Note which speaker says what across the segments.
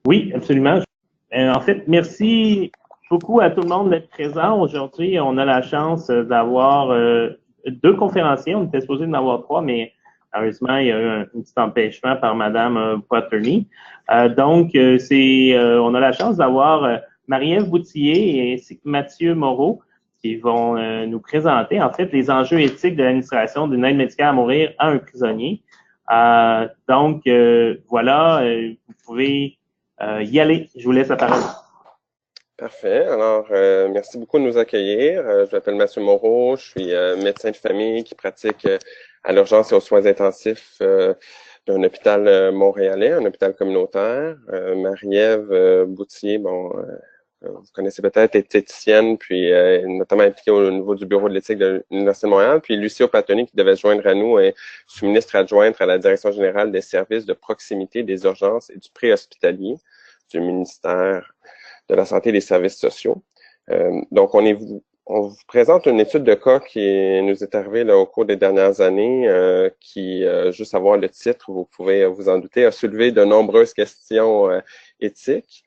Speaker 1: Oui, absolument. En fait, merci beaucoup à tout le monde d'être présent. Aujourd'hui, on a la chance d'avoir deux conférenciers. On était supposé en avoir trois, mais malheureusement, il y a eu un petit empêchement par Madame Poiterney. On a la chance d'avoir Marie-Ève Boutillier ainsi que Mathieu Moreau qui vont nous présenter en fait les enjeux éthiques de l'administration d'une aide médicale à mourir à un prisonnier. Voilà, vous pouvez y aller. Je vous laisse la parole.
Speaker 2: Parfait. Alors, merci beaucoup de nous accueillir. Je m'appelle Mathieu Moreau. Je suis médecin de famille qui pratique à l'urgence et aux soins intensifs d'un hôpital montréalais, un hôpital communautaire. Marie-Ève Boutillier, vous connaissez peut-être, est éthicienne, puis notamment impliquée au niveau du bureau de l'éthique de l'Université de Montréal. Puis Lucie Opatoni, qui devait se joindre à nous, est sous-ministre adjointe à la Direction générale des services de proximité, des urgences et du préhospitalier du ministère de la Santé et des services sociaux. Donc, on vous présente une étude de cas qui nous est arrivée là, au cours des dernières années, qui, juste à voir le titre, vous pouvez vous en douter, a soulevé de nombreuses questions éthiques.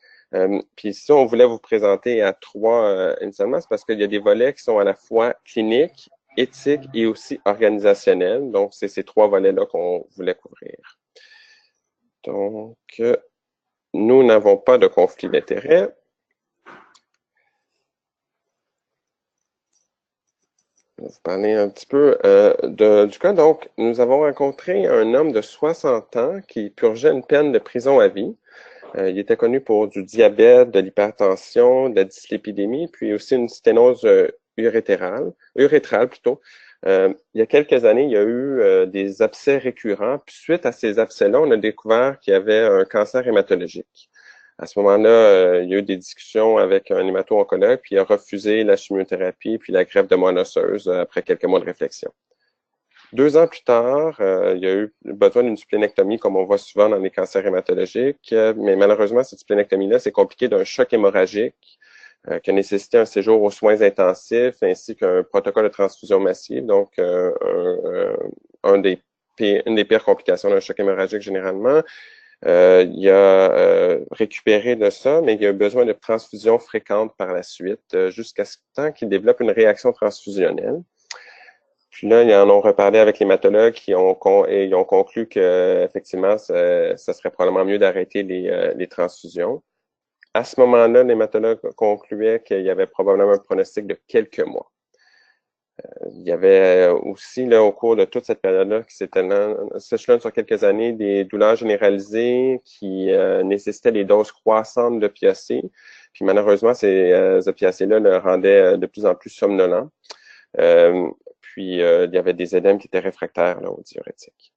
Speaker 2: Puis si on voulait vous présenter à trois initialement, c'est parce qu'il y a des volets qui sont à la fois cliniques, éthiques et aussi organisationnels. Donc, c'est ces trois volets-là qu'on voulait couvrir. Donc, nous n'avons pas de conflit d'intérêt. Je vais vous parler un petit peu du cas. Donc, nous avons rencontré un homme de 60 ans qui purgeait une peine de prison à vie. Il était connu pour du diabète, de l'hypertension, de la dyslipidémie, puis aussi une sténose urétrale plutôt. Il y a quelques années, il y a eu des abcès récurrents. Puis suite à ces abcès-là, on a découvert qu'il y avait un cancer hématologique. À ce moment-là, il y a eu des discussions avec un hémato-oncologue, puis il a refusé la chimiothérapie puis la greffe de moelle osseuse après quelques mois de réflexion. 2 ans plus tard, il y a eu besoin d'une splénectomie, comme on voit souvent dans les cancers hématologiques, mais malheureusement, cette splénectomie-là, c'est compliqué d'un choc hémorragique qui a nécessité un séjour aux soins intensifs ainsi qu'un protocole de transfusion massive, donc une des pires complications d'un choc hémorragique généralement. Il a récupéré de ça, mais il a besoin de transfusions fréquentes par la suite, jusqu'à ce temps qu'il développe une réaction transfusionnelle. Puis là, ils en ont reparlé avec l'hématologue et ils ont conclu que effectivement, ça serait probablement mieux d'arrêter les transfusions. À ce moment-là, l'hématologue concluait qu'il y avait probablement un pronostic de quelques mois. Il y avait aussi, là, au cours de toute cette période-là, qui s'échelonne sur quelques années, des douleurs généralisées qui nécessitaient des doses croissantes d'opiacés. Puis malheureusement, ces opiacés-là le rendaient de plus en plus somnolent. Puis, il y avait des édèmes qui étaient réfractaires là, aux diurétiques.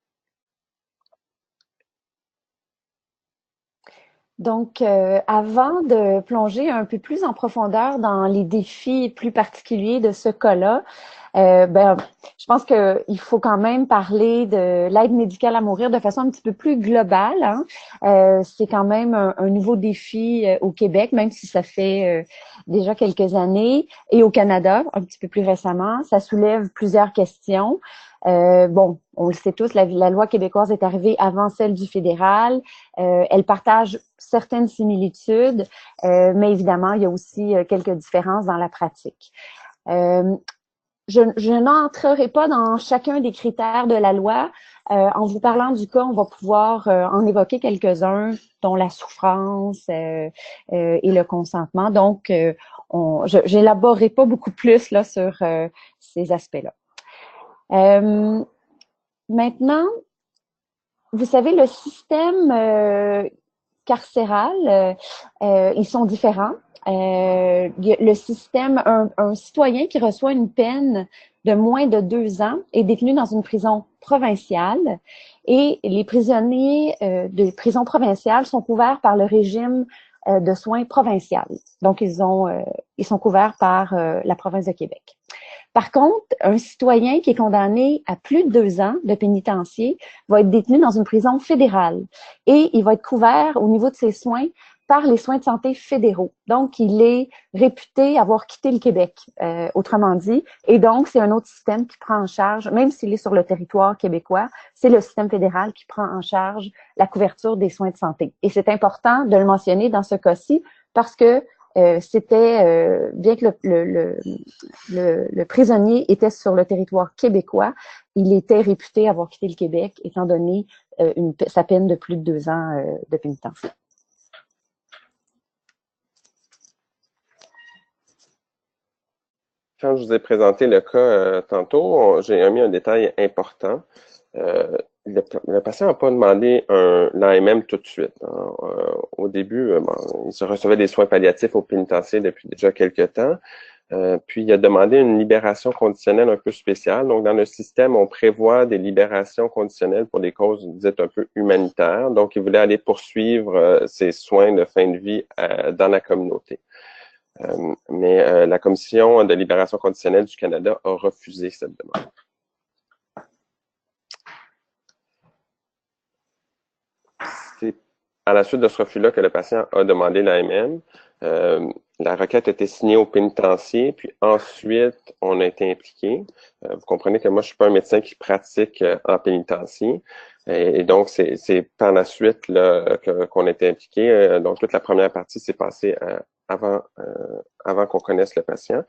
Speaker 3: Donc, avant de plonger un peu plus en profondeur dans les défis plus particuliers de ce cas-là, je pense qu'il faut quand même parler de l'aide médicale à mourir de façon un petit peu plus globale. C'est quand même un nouveau défi au Québec, même si ça fait déjà quelques années, et au Canada, un petit peu plus récemment. Ça soulève plusieurs questions. On le sait tous, la loi québécoise est arrivée avant celle du fédéral. Elle partage certaines similitudes, mais évidemment, il y a aussi quelques différences dans la pratique. Je n'entrerai pas dans chacun des critères de la loi. En vous parlant du cas, on va pouvoir en évoquer quelques-uns, dont la souffrance et le consentement. Donc, je n'élaborerai pas beaucoup plus là sur ces aspects-là. Maintenant, vous savez, le système carcéral, ils sont différents. Le système, un citoyen qui reçoit une peine de moins de 2 ans est détenu dans une prison provinciale et les prisonniers de prison provinciale sont couverts par le régime de soins provincial. Donc, ils sont couverts par la province de Québec. Par contre, un citoyen qui est condamné à plus de 2 ans de pénitencier va être détenu dans une prison fédérale et il va être couvert au niveau de ses soins par les soins de santé fédéraux. Donc, il est réputé avoir quitté le Québec, autrement dit. Et donc, c'est un autre système qui prend en charge, même s'il est sur le territoire québécois, c'est le système fédéral qui prend en charge la couverture des soins de santé. Et c'est important de le mentionner dans ce cas-ci parce que c'était, bien que le prisonnier était sur le territoire québécois, il était réputé avoir quitté le Québec, étant donné sa peine de plus de 2 ans de pénitencier.
Speaker 2: Quand je vous ai présenté le cas tantôt, j'ai mis un détail important. Le patient n'a pas demandé l'AMM tout de suite. Au début, il se recevait des soins palliatifs au pénitencier depuis déjà quelques temps. Puis, il a demandé une libération conditionnelle un peu spéciale. Donc, dans le système, on prévoit des libérations conditionnelles pour des causes dites un peu humanitaires. Donc, il voulait aller poursuivre ses soins de fin de vie dans la communauté. Mais la Commission de libération conditionnelle du Canada a refusé cette demande. C'est à la suite de ce refus-là que le patient a demandé l'AMM. La requête a été signée au pénitencier, puis ensuite, on a été impliqué. Vous comprenez que moi, je suis pas un médecin qui pratique en pénitencier. Et donc, c'est par la suite là, qu'on a été impliqué. Donc, toute la première partie s'est passée avant qu'on connaisse le patient.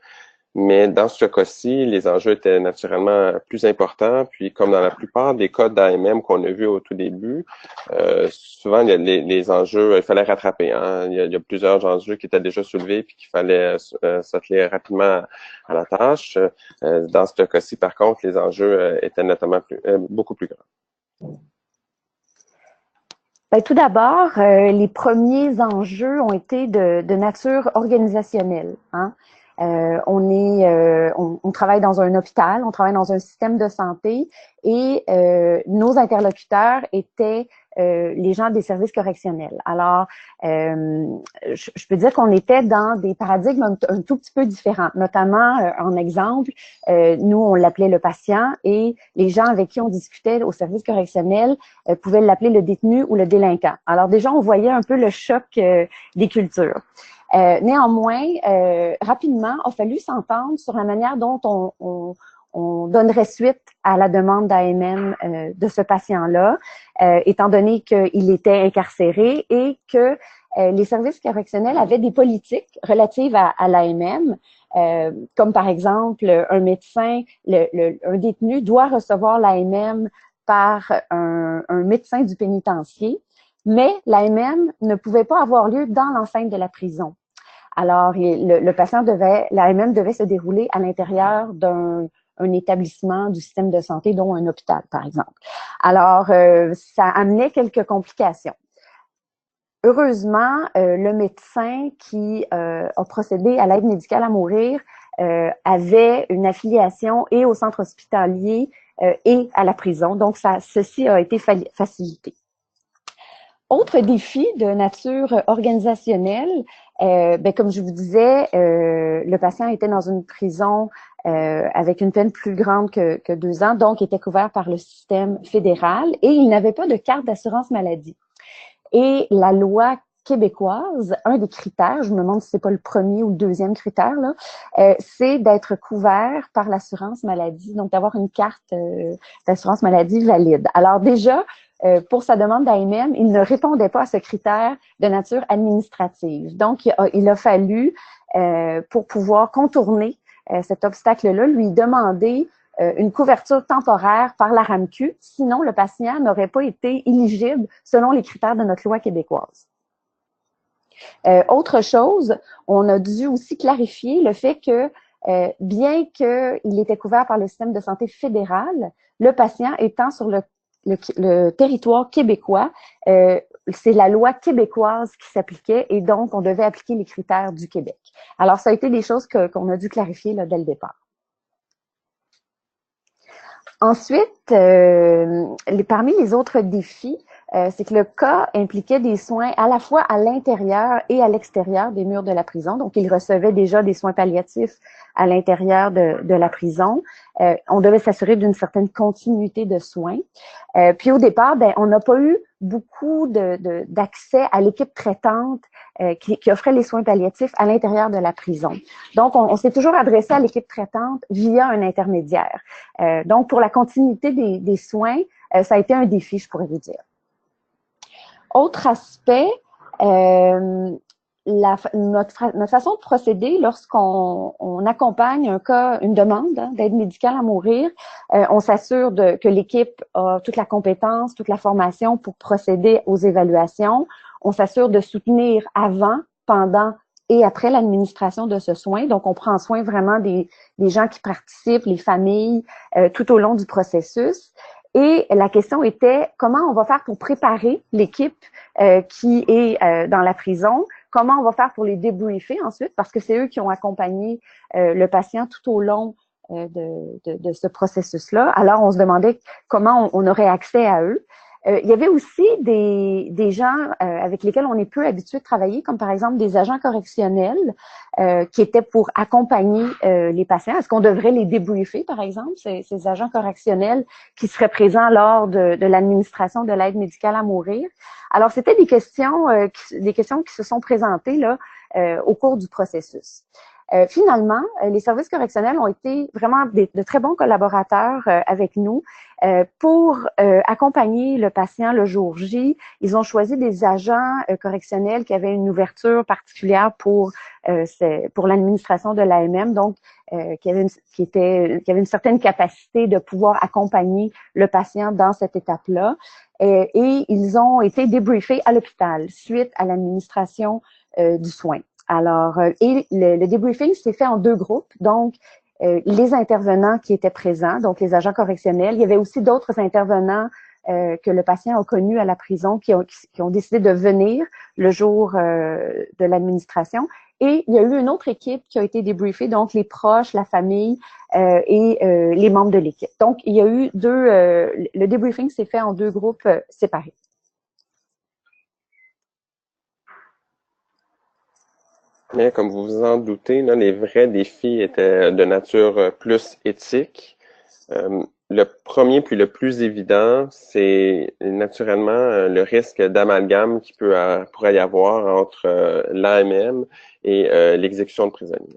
Speaker 2: Mais dans ce cas-ci, les enjeux étaient naturellement plus importants. Puis, comme dans la plupart des cas d'AMM qu'on a vus au tout début, souvent, il y a les enjeux, il fallait rattraper. Hein. Il y a plusieurs enjeux qui étaient déjà soulevés puis qu'il fallait s'atteler rapidement à la tâche. Dans ce cas-ci, par contre, les enjeux étaient notamment beaucoup plus grands.
Speaker 3: Ben, tout d'abord, les premiers enjeux ont été de nature organisationnelle. Hein. On travaille dans un hôpital, on travaille dans un système de santé et nos interlocuteurs étaient les gens des services correctionnels. Alors, je peux dire qu'on était dans des paradigmes un tout petit peu différents. Notamment, en exemple, nous, on l'appelait le patient et les gens avec qui on discutait au service correctionnel pouvaient l'appeler le détenu ou le délinquant. Alors déjà, on voyait un peu le choc des cultures. Néanmoins, rapidement, il a fallu s'entendre sur la manière dont on donnerait suite à la demande d'AMM de ce patient-là, étant donné qu'il était incarcéré et que les services correctionnels avaient des politiques relatives à l'AMM, comme par exemple un médecin, un détenu doit recevoir l'AMM par un médecin du pénitencier, mais l'AMM ne pouvait pas avoir lieu dans l'enceinte de la prison. Alors, l'AMM devait se dérouler à l'intérieur d'un établissement du système de santé, dont un hôpital, par exemple. Alors, ça amenait quelques complications. Heureusement, le médecin qui a procédé à l'aide médicale à mourir avait une affiliation et au centre hospitalier et à la prison. Donc, ceci a été facilité. Autre défi de nature organisationnelle, comme je vous disais, le patient était dans une prison avec une peine plus grande que 2 ans, donc était couvert par le système fédéral et il n'avait pas de carte d'assurance maladie. Et la loi québécoise, un des critères, je me demande si c'est pas le premier ou le deuxième critère, là, c'est d'être couvert par l'assurance maladie, donc d'avoir une carte d'assurance maladie valide. Alors déjà, pour sa demande d'AMM, il ne répondait pas à ce critère de nature administrative. Donc, il a fallu, pour pouvoir contourner cet obstacle-là, lui demander une couverture temporaire par la RAMQ, sinon le patient n'aurait pas été éligible selon les critères de notre loi québécoise. Autre chose, on a dû aussi clarifier le fait que bien qu'il était couvert par le système de santé fédéral, le patient étant sur le territoire québécois, c'est la loi québécoise qui s'appliquait et donc on devait appliquer les critères du Québec. Alors, ça a été des choses qu'on a dû clarifier là, dès le départ. Ensuite, parmi les autres défis, c'est que le cas impliquait des soins à la fois à l'intérieur et à l'extérieur des murs de la prison. Donc, il recevait déjà des soins palliatifs à l'intérieur de la prison. On devait s'assurer d'une certaine continuité de soins. Puis au départ, on n'a pas eu beaucoup d'accès à l'équipe traitante qui offrait les soins palliatifs à l'intérieur de la prison. Donc, on s'est toujours adressé à l'équipe traitante via un intermédiaire. Donc, pour la continuité des soins, ça a été un défi, je pourrais vous dire. Autre aspect, notre façon de procéder lorsqu'on accompagne un cas, une demande d'aide médicale à mourir, on s'assure que l'équipe a toute la compétence, toute la formation pour procéder aux évaluations. On s'assure de soutenir avant, pendant et après l'administration de ce soin. Donc, on prend soin vraiment des gens qui participent, les familles, tout au long du processus. Et la question était comment on va faire pour préparer l'équipe qui est dans la prison, comment on va faire pour les débriefer ensuite, parce que c'est eux qui ont accompagné le patient tout au long de ce processus-là. Alors, on se demandait comment on aurait accès à eux. Il y avait aussi des gens avec lesquels on est peu habitué de travailler, comme par exemple des agents correctionnels qui étaient pour accompagner les patients. Est-ce qu'on devrait les débriefer, par exemple, ces agents correctionnels qui seraient présents lors de l'administration de l'aide médicale à mourir? Alors, c'était des questions qui se sont présentées là au cours du processus. Finalement, les services correctionnels ont été vraiment de très bons collaborateurs avec nous pour accompagner le patient le jour J. Ils ont choisi des agents correctionnels qui avaient une ouverture particulière pour l'administration de l'AMM, donc qui avait une certaine capacité de pouvoir accompagner le patient dans cette étape-là. Et ils ont été débriefés à l'hôpital suite à l'administration du soin. Alors, et le débriefing s'est fait en deux groupes. Donc, les intervenants qui étaient présents, donc les agents correctionnels. Il y avait aussi d'autres intervenants que le patient a connus à la prison qui ont décidé de venir le jour de l'administration. Et il y a eu une autre équipe qui a été débriefée, donc les proches, la famille et les membres de l'équipe. Donc, il y a eu le débriefing s'est fait en deux groupes séparés.
Speaker 2: Mais comme vous vous en doutez, là, les vrais défis étaient de nature plus éthique. Le premier puis le plus évident, c'est naturellement le risque d'amalgame qui pourrait y avoir entre l'AMM et l'exécution de prisonniers.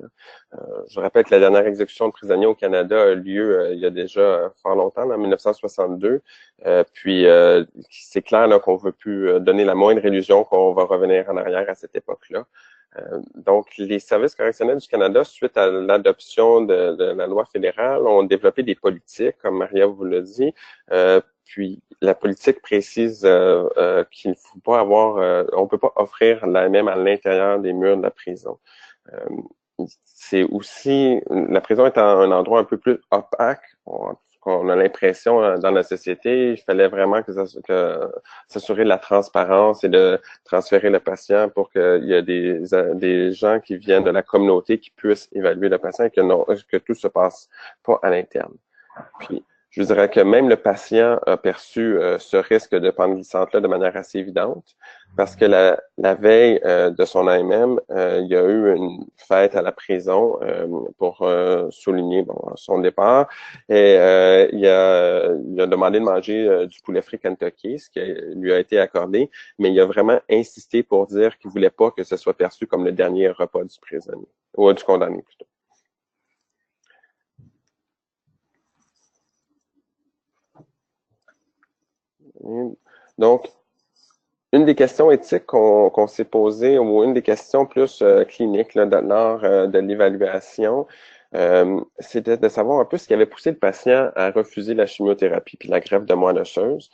Speaker 2: Je rappelle que la dernière exécution de prisonniers au Canada a lieu il y a déjà fort longtemps, en 1962. Puis c'est clair là, qu'on ne veut plus donner la moindre illusion qu'on va revenir en arrière à cette époque-là. Donc, les services correctionnels du Canada, suite à l'adoption de la loi fédérale, ont développé des politiques, comme Maria vous l'a dit. Puis, la politique précise qu'il ne faut pas on peut pas offrir l'AMM à l'intérieur des murs de la prison. C'est aussi, la prison est un endroit un peu plus opaque. On a l'impression dans la société, il fallait vraiment s'assurer de la transparence et de transférer le patient pour qu'il y ait des gens qui viennent de la communauté qui puissent évaluer le patient et que tout se passe pas à l'interne. Puis, je dirais que même le patient a perçu ce risque de pente glissante-là de manière assez évidente parce que la veille de son AMM, il y a eu une fête à la prison pour souligner son départ et il a demandé de manger du poulet frit Kentucky, ce qui lui a été accordé, mais il a vraiment insisté pour dire qu'il voulait pas que ce soit perçu comme le dernier repas du prisonnier, ou du condamné plutôt. Donc, une des questions éthiques qu'on s'est posées, ou une des questions plus cliniques là, lors de l'évaluation, c'était de savoir un peu ce qui avait poussé le patient à refuser la chimiothérapie puis la greffe de moelle osseuse.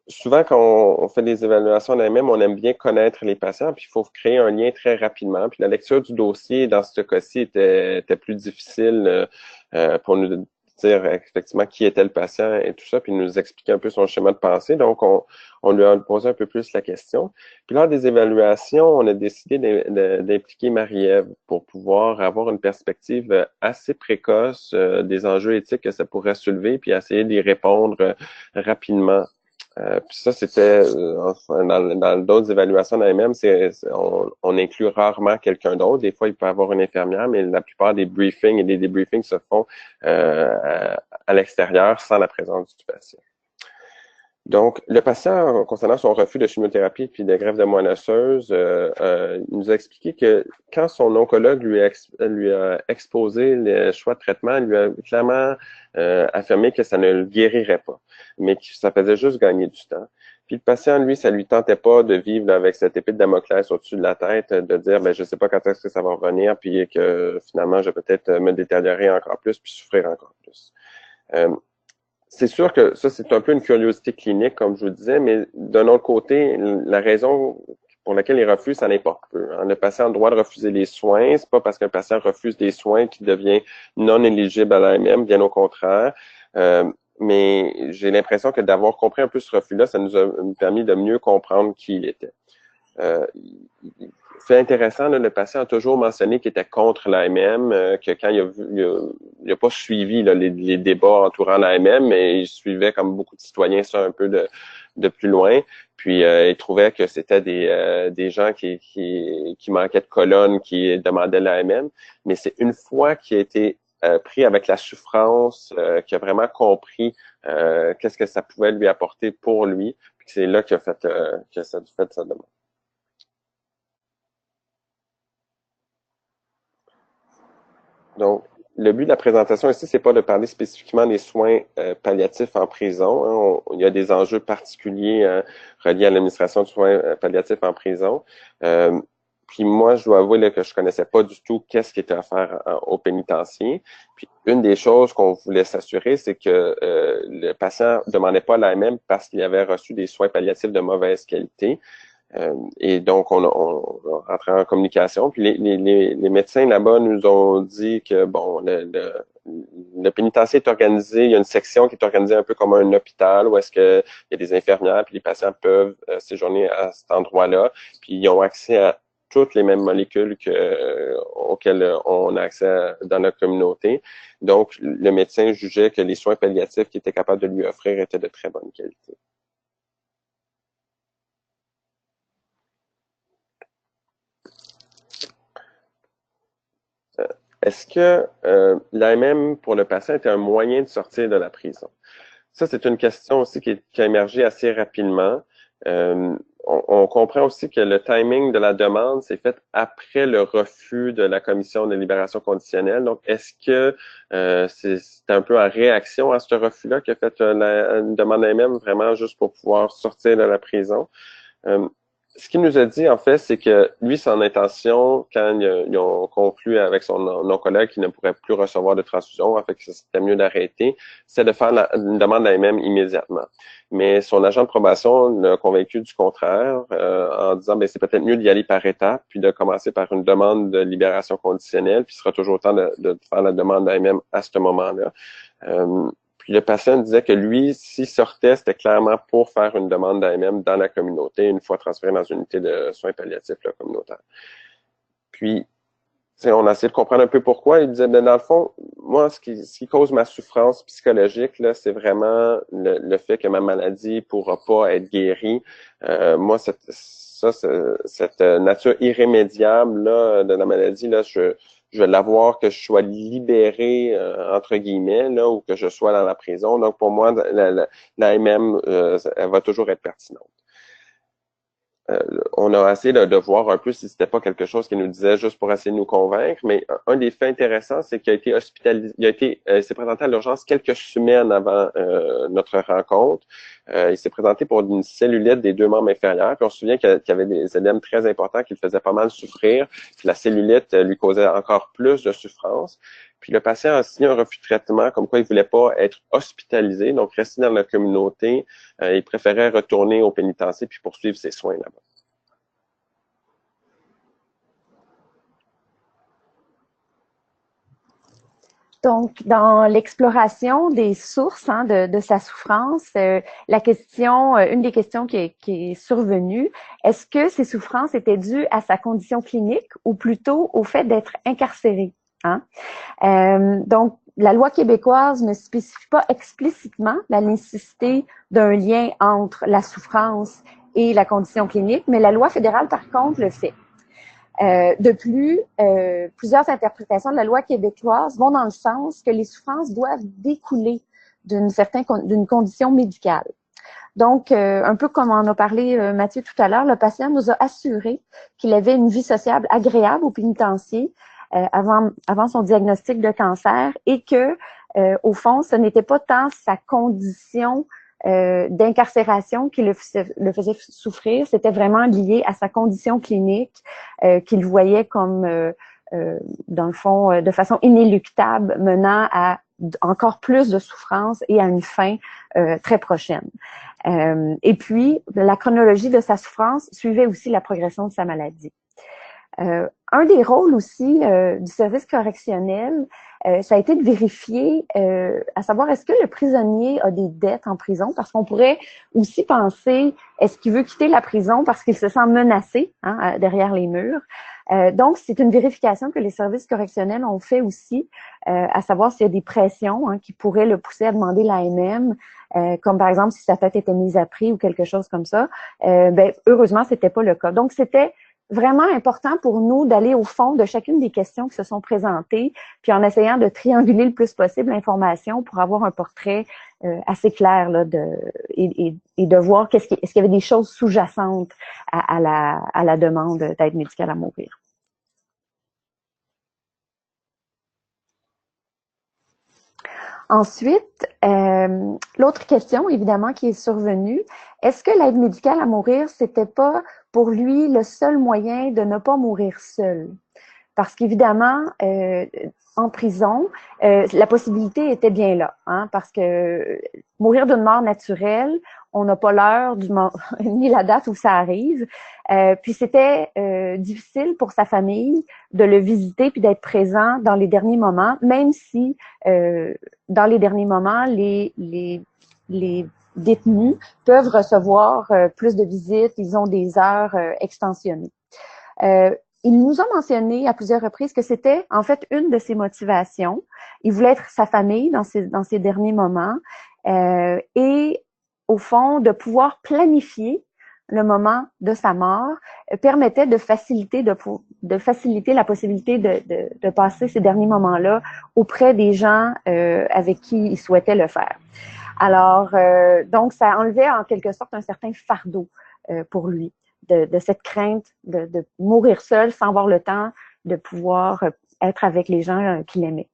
Speaker 2: Souvent, quand on fait des évaluations d'AMM, on aime bien connaître les patients, puis il faut créer un lien très rapidement. Puis la lecture du dossier, dans ce cas-ci, était plus difficile pour nous dire effectivement qui était le patient et tout ça, puis nous expliquer un peu son schéma de pensée. Donc, on lui a posé un peu plus la question. Puis lors des évaluations, on a décidé d'impliquer Marie-Ève pour pouvoir avoir une perspective assez précoce des enjeux éthiques que ça pourrait soulever, puis essayer d'y répondre rapidement. Puis ça, c'était dans d'autres évaluations d'AMM, on inclut rarement quelqu'un d'autre. Des fois, il peut y avoir une infirmière, mais la plupart des briefings et des débriefings se font à l'extérieur sans la présence du patient. Donc, le patient, concernant son refus de chimiothérapie puis de greffe de moelle osseuse, il nous a expliqué que quand son oncologue lui a exposé le choix de traitement, il lui a clairement affirmé que ça ne le guérirait pas, mais que ça faisait juste gagner du temps. Puis le patient, lui, ça lui tentait pas de vivre là, avec cette épée de Damoclès au-dessus de la tête, de dire, ben je sais pas quand est-ce que ça va revenir, puis que finalement, je vais peut-être me détériorer encore plus, puis souffrir encore plus. C'est sûr que ça, c'est un peu une curiosité clinique, comme je vous disais, mais d'un autre côté, la raison pour laquelle il refuse, ça n'importe peu. Le patient a le droit de refuser les soins. C'est pas parce qu'un patient refuse des soins qu'il devient non éligible à l'AMM, bien au contraire. Mais j'ai l'impression que d'avoir compris un peu ce refus-là, ça nous a permis de mieux comprendre qui il était. Fait intéressant, là, le patient a toujours mentionné qu'il était contre l'AMM, que quand il a pas suivi là, les débats entourant l'AMM, mais il suivait comme beaucoup de citoyens ça un peu de plus loin. Puis il trouvait que c'était des gens qui manquaient de colonne qui demandaient l'AMM. Mais c'est une fois qu'il a été pris avec la souffrance, qu'il a vraiment compris qu'est-ce que ça pouvait lui apporter pour lui, puis c'est là qu'il a fait sa demande. Donc, le but de la présentation ici, c'est pas de parler spécifiquement des soins palliatifs en prison. Il y a des enjeux particuliers reliés à l'administration de soins palliatifs en prison. Puis moi, je dois avouer là, que je connaissais pas du tout qu'est-ce qui était offert au pénitencier. Puis une des choses qu'on voulait s'assurer, c'est que le patient demandait pas l'AMM parce qu'il avait reçu des soins palliatifs de mauvaise qualité. Et donc, on rentrait en communication. Puis les médecins là-bas nous ont dit que, bon, le pénitencier est organisé, il y a une section qui est organisée un peu comme un hôpital où est-ce qu'il y a des infirmières, puis les patients peuvent séjourner à cet endroit-là. Puis ils ont accès à toutes les mêmes molécules auxquelles on a accès dans notre communauté. Donc, le médecin jugeait que les soins palliatifs qu'il était capable de lui offrir étaient de très bonne qualité. Est-ce que l'AMM pour le patient était un moyen de sortir de la prison? Ça, c'est une question aussi qui a émergé assez rapidement. On comprend aussi que le timing de la demande s'est fait après le refus de la commission de libération conditionnelle. Donc, est-ce que c'est un peu en réaction à ce refus-là qu'a fait une demande AMM vraiment juste pour pouvoir sortir de la prison? Ce qu'il nous a dit, en fait, c'est que lui, son intention, quand ils ont conclu avec son oncologue qu'il ne pourrait plus recevoir de transfusion, en fait, que c'était mieux d'arrêter, c'est de faire une demande d'AMM immédiatement. Mais son agent de probation l'a convaincu du contraire, en disant, ben c'est peut-être mieux d'y aller par étapes, puis de commencer par une demande de libération conditionnelle, puis il sera toujours temps de faire la demande d'AMM à ce moment-là. Puis le patient disait que lui, s'il sortait, c'était clairement pour faire une demande d'AMM dans la communauté, une fois transféré dans une unité de soins palliatifs là, communautaire. Puis, on a essayé de comprendre un peu pourquoi. Il disait, ben, dans le fond, moi, ce qui cause ma souffrance psychologique, là, c'est vraiment le fait que ma maladie pourra pas être guérie. Moi, cette nature irrémédiable là, de la maladie, là, je vais l'avoir que je sois libéré, entre guillemets, là, ou que je sois dans la prison. Donc, pour moi, la MM, elle va toujours être pertinente. On a essayé de voir un peu si c'était pas quelque chose qu'il nous disait juste pour essayer de nous convaincre, mais un des faits intéressants, c'est qu'il a été hospitalisé, il s'est présenté à l'urgence quelques semaines avant notre rencontre. Il s'est présenté pour une cellulite des deux membres inférieurs, puis on se souvient qu'il y avait des édèmes très importants qui le faisaient pas mal souffrir, puis la cellulite lui causait encore plus de souffrance. Puis le patient a signé un refus de traitement, comme quoi il voulait pas être hospitalisé, donc rester dans la communauté. Il préférait retourner au pénitencier puis poursuivre ses soins là-bas.
Speaker 3: Donc, dans l'exploration des sources de sa souffrance, une des questions qui est survenue, est-ce que ces souffrances étaient dues à sa condition clinique ou plutôt au fait d'être incarcéré? Donc, la loi québécoise ne spécifie pas explicitement la nécessité d'un lien entre la souffrance et la condition clinique, mais la loi fédérale, par contre, le fait. De plus, plusieurs interprétations de la loi québécoise vont dans le sens que les souffrances doivent découler d'une condition médicale. Donc, un peu comme en a parlé Mathieu tout à l'heure, le patient nous a assuré qu'il avait une vie sociable agréable au pénitencier avant son diagnostic de cancer et que, au fond, ce n'était pas tant sa condition d'incarcération qui le faisait souffrir, c'était vraiment lié à sa condition clinique qu'il voyait comme, dans le fond, de façon inéluctable, menant à encore plus de souffrance et à une fin très prochaine. Et puis, la chronologie de sa souffrance suivait aussi la progression de sa maladie. Un des rôles aussi du service correctionnel, ça a été de vérifier, à savoir est-ce que le prisonnier a des dettes en prison, parce qu'on pourrait aussi penser, est-ce qu'il veut quitter la prison parce qu'il se sent menacé derrière les murs. Donc, c'est une vérification que les services correctionnels ont fait aussi, à savoir s'il y a des pressions qui pourraient le pousser à demander l'AMM, comme par exemple si sa tête était mise à prix ou quelque chose comme ça. Heureusement, c'était pas le cas. Donc, c'était vraiment important pour nous d'aller au fond de chacune des questions qui se sont présentées, puis en essayant de trianguler le plus possible l'information pour avoir un portrait assez clair là, et de voir est-ce qu'il y avait des choses sous-jacentes à la demande d'aide médicale à mourir. Ensuite, l'autre question, évidemment, qui est survenue, est-ce que l'aide médicale à mourir, c'était pas pour lui le seul moyen de ne pas mourir seul? Parce qu'évidemment, en prison, la possibilité était bien là, parce que mourir d'une mort naturelle, on n'a pas l'heure ni la date où ça arrive. Puis c'était difficile pour sa famille de le visiter puis d'être présent dans les derniers moments, même si dans les derniers moments, les détenus peuvent recevoir plus de visites, ils ont des heures extensionnées. Il nous a mentionné à plusieurs reprises que c'était en fait une de ses motivations. Il voulait être sa famille dans ses derniers moments et au fond, de pouvoir planifier le moment de sa mort permettait de faciliter la possibilité de passer ces derniers moments-là auprès des gens avec qui il souhaitait le faire. Alors, donc, ça enlevait en quelque sorte un certain fardeau pour lui, de cette crainte de mourir seul sans avoir le temps de pouvoir être avec les gens qu'il aimait.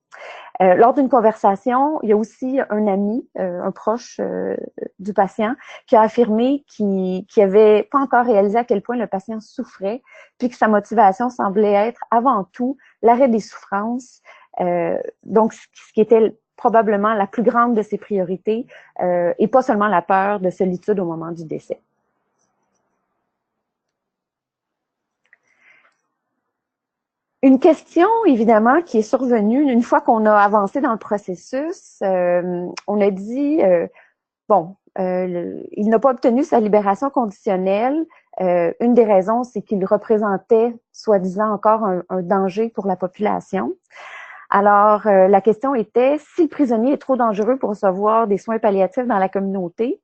Speaker 3: Lors d'une conversation, il y a aussi un ami, un proche du patient, qui a affirmé qu'il avait pas encore réalisé à quel point le patient souffrait, puis que sa motivation semblait être avant tout l'arrêt des souffrances, donc ce qui était probablement la plus grande de ses priorités, et pas seulement la peur de solitude au moment du décès. Une question, évidemment, qui est survenue une fois qu'on a avancé dans le processus, on a dit, il n'a pas obtenu sa libération conditionnelle. Une des raisons, c'est qu'il représentait, soi-disant, encore un danger pour la population. Alors, la question était, si le prisonnier est trop dangereux pour recevoir des soins palliatifs dans la communauté,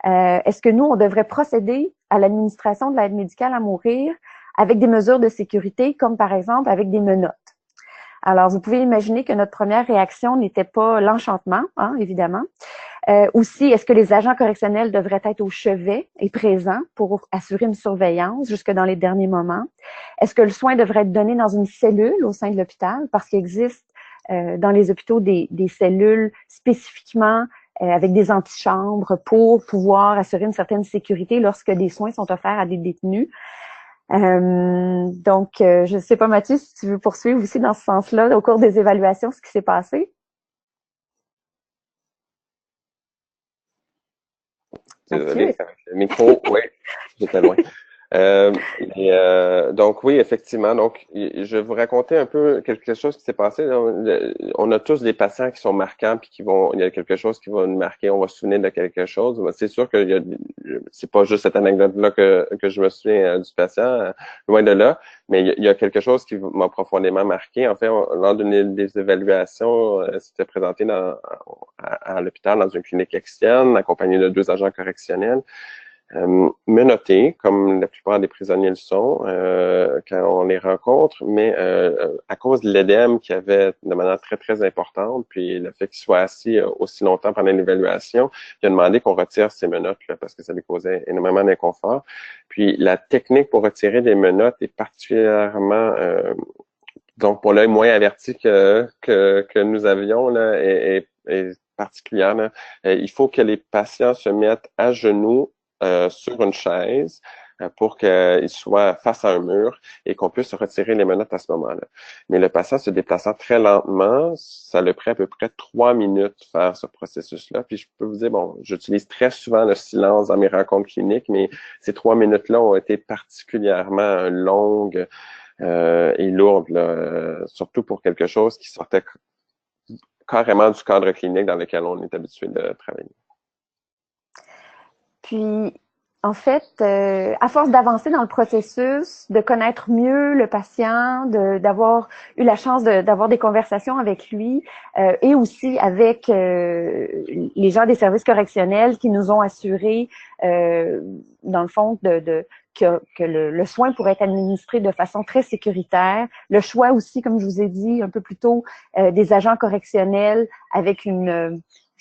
Speaker 3: est-ce que nous, on devrait procéder à l'administration de l'aide médicale à mourir avec des mesures de sécurité, comme par exemple avec des menottes? Alors, vous pouvez imaginer que notre première réaction n'était pas l'enchantement, évidemment. Aussi, est-ce que les agents correctionnels devraient être au chevet et présents pour assurer une surveillance jusque dans les derniers moments? Est-ce que le soin devrait être donné dans une cellule au sein de l'hôpital? Parce qu'il existe dans les hôpitaux des cellules spécifiquement avec des antichambres pour pouvoir assurer une certaine sécurité lorsque des soins sont offerts à des détenus. Donc, je ne sais pas, Mathieu, si tu veux poursuivre aussi dans ce sens-là, au cours des évaluations, ce qui s'est passé.
Speaker 2: Désolé, le micro, oui, j'étais loin. Donc oui, effectivement. Donc, je vais vous raconter un peu quelque chose qui s'est passé. On a tous des patients qui sont marquants puis il y a quelque chose qui va nous marquer. On va se souvenir de quelque chose. C'est sûr que c'est pas juste cette anecdote-là que je me souviens du patient, loin de là. Mais il y a quelque chose qui m'a profondément marqué. En fait, lors d'une des évaluations, c'était présenté à l'hôpital dans une clinique externe, accompagné de 2 agents correctionnels. Menottés, comme la plupart des prisonniers le sont quand on les rencontre, mais à cause de l'édème qu'il y avait de manière très, très importante, puis le fait qu'il soit assis aussi longtemps pendant l'évaluation, il a demandé qu'on retire ces menottes là, parce que ça lui causait énormément d'inconfort. Puis la technique pour retirer des menottes est particulièrement donc pour l'œil moins averti que nous avions là, est particulière. Là. Il faut que les patients se mettent à genoux sur une chaise pour qu'ils soient face à un mur et qu'on puisse retirer les menottes à ce moment-là. Mais le patient se déplaçant très lentement, ça le prend à peu près 3 minutes faire ce processus-là. Puis je peux vous dire, bon, j'utilise très souvent le silence dans mes rencontres cliniques, mais ces 3 minutes-là ont été particulièrement longues et lourdes, là, surtout pour quelque chose qui sortait carrément du cadre clinique dans lequel on est habitué de travailler.
Speaker 3: Puis, en fait, à force d'avancer dans le processus, de connaître mieux le patient, d'avoir eu la chance d'avoir des conversations avec lui et aussi avec les gens des services correctionnels qui nous ont assuré, dans le fond, que le soin pourrait être administré de façon très sécuritaire. Le choix aussi, comme je vous ai dit un peu plus tôt, des agents correctionnels avec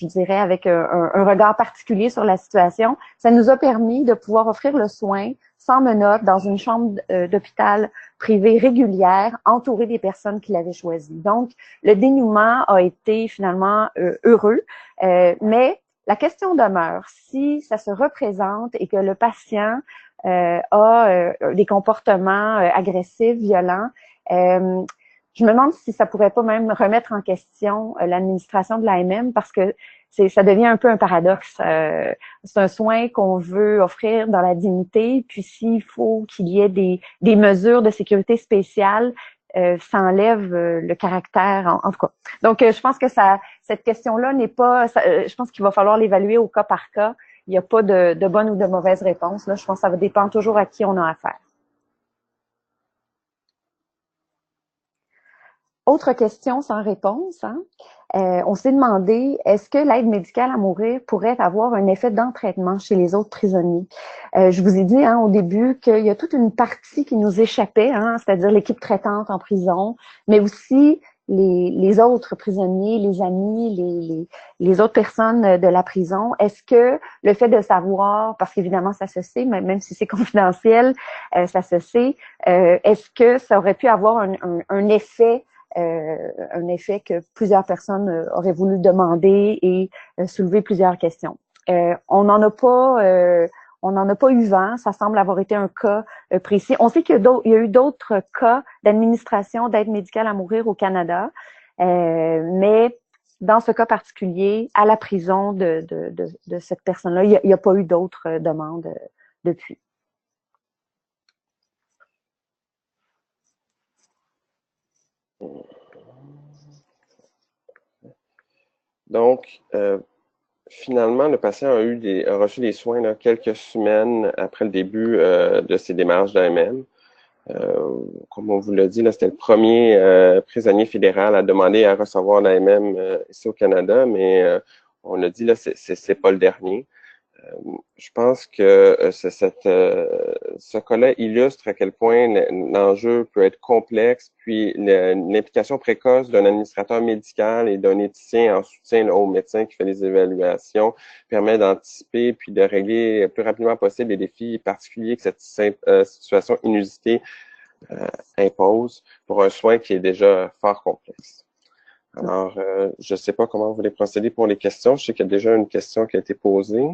Speaker 3: je dirais, avec un regard particulier sur la situation, ça nous a permis de pouvoir offrir le soin sans menottes dans une chambre d'hôpital privée régulière, entourée des personnes qui l'avaient choisi. Donc, le dénouement a été finalement heureux, mais la question demeure, si ça se représente et que le patient a des comportements agressifs, violents, je me demande si ça pourrait pas même remettre en question l'administration de l'AMM parce que ça devient un peu un paradoxe. C'est un soin qu'on veut offrir dans la dignité, puis s'il faut qu'il y ait des mesures de sécurité spéciales, ça enlève le caractère, en tout cas. Donc, je pense que cette question-là n'est pas... je pense qu'il va falloir l'évaluer au cas par cas. Il n'y a pas de bonne ou de mauvaise réponse. Là, je pense que ça va dépendre toujours à qui on a affaire. Autre question sans réponse. Hein? On s'est demandé, est-ce que l'aide médicale à mourir pourrait avoir un effet d'entraînement chez les autres prisonniers? Je vous ai dit au début qu'il y a toute une partie qui nous échappait, c'est-à-dire l'équipe traitante en prison, mais aussi les autres prisonniers, les amis, les autres personnes de la prison. Est-ce que le fait de savoir, parce qu'évidemment ça se sait, même si c'est confidentiel, ça se sait, est-ce que ça aurait pu avoir un effet que plusieurs personnes auraient voulu demander et soulever plusieurs questions. On n'en a pas eu vent. Ça semble avoir été un cas précis. On sait qu'il y a eu d'autres cas d'administration d'aide médicale à mourir au Canada, mais dans ce cas particulier, à la prison de cette personne-là, il n'y a pas eu d'autres demandes depuis.
Speaker 2: Donc, finalement, le patient a reçu des soins là, quelques semaines après le début de ses démarches d'AMM. Comme on vous l'a dit, c'était le premier prisonnier fédéral à demander à recevoir l'AMM ici au Canada, mais on a dit là, c'est pas le dernier. Je pense que ce cas-là illustre à quel point l'enjeu peut être complexe, puis l'implication précoce d'un administrateur médical et d'un éthicien en soutien au médecin qui fait les évaluations permet d'anticiper puis de régler le plus rapidement possible les défis particuliers que cette situation inusitée impose pour un soin qui est déjà fort complexe. Alors, je ne sais pas comment vous voulez procéder pour les questions. Je sais qu'il y a déjà une question qui a été posée.